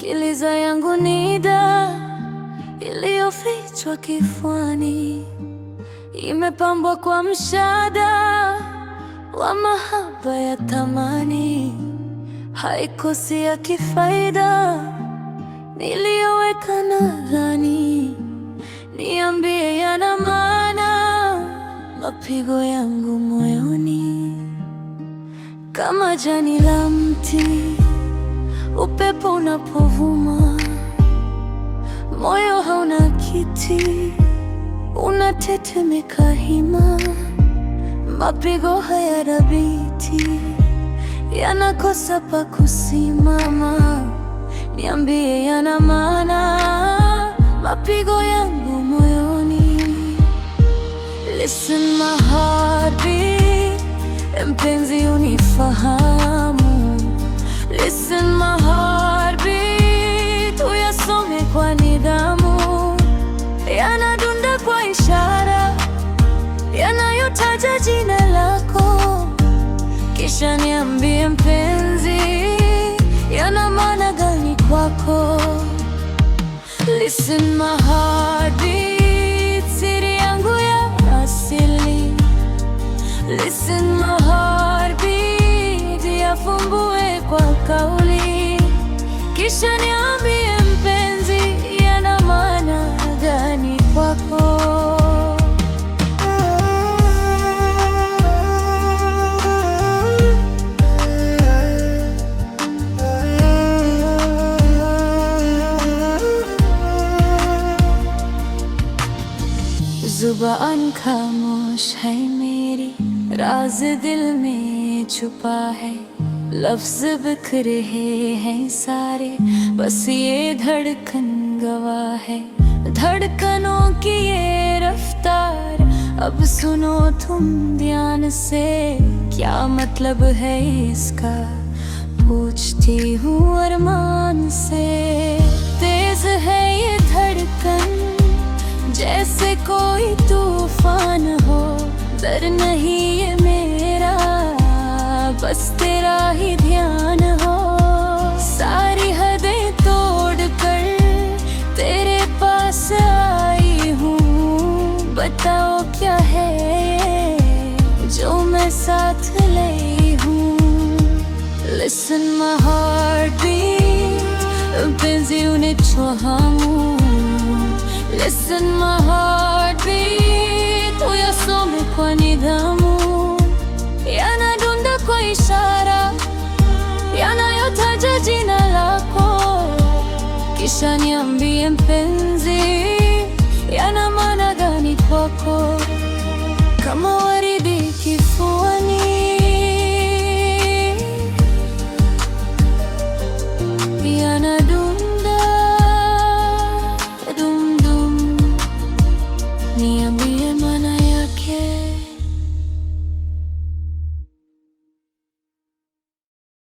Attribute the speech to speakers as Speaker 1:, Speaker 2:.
Speaker 1: Sikiliza yangu nida iliyofichwa kifuani, imepambwa kwa mshada wa mahaba ya thamani. Haikosi ya kifaida niliyoweka nadhani. Niambie, yana maana mapigo yangu moyoni? Kama jani la mti, upepo unapovuma, moyo hauna kiti, unatetemeka hima. Mapigo haya dhabiti yanakosa pa kusimama. Niambie, yana maana mapigo yangu moyoni? Listen my heartbeat, mpenzi unifahamu. Listen my heartbeat, uyasome kwa nidhamu. Yanadunda kwa ishara yanayotaja jina lako. Kisha niambie mpenzi, yana maana gani kwako? Listen my heartbeat, siri yangu ya asili. Listen my heartbeat, yafumbue kwa kauli. Kisha niambie mpenzi, yana maana gani kwako? ज़ुबान खामोश है मेरी, राज दिल में छुपा है। लफ्ज़ बिखरे हैं सारे, बस ये धड़कन गवाह है। धड़कनों की ये रफ्तार अब सुनो तुम ध्यान से। क्या मतलब है इसका, पूछती हूँ अरमान से। तेज है ये धड़कन जैसे कोई तूफान हो। डर नहीं ये मेरा, बस तेरा ही ध्यान हो। सारी हदें तोड़कर तेरे पास आई हूँ। बताओ क्या है ये जो मैं साथ लाई हूँ? Listen my heartbeat, mpenzi unifahamu. Listen my heartbeat, uyasome kwa nidhamu. Yanadunda kwa ishara yanayotaja jina lako. Kisha niambie mpenzi, yana maana gani kwako?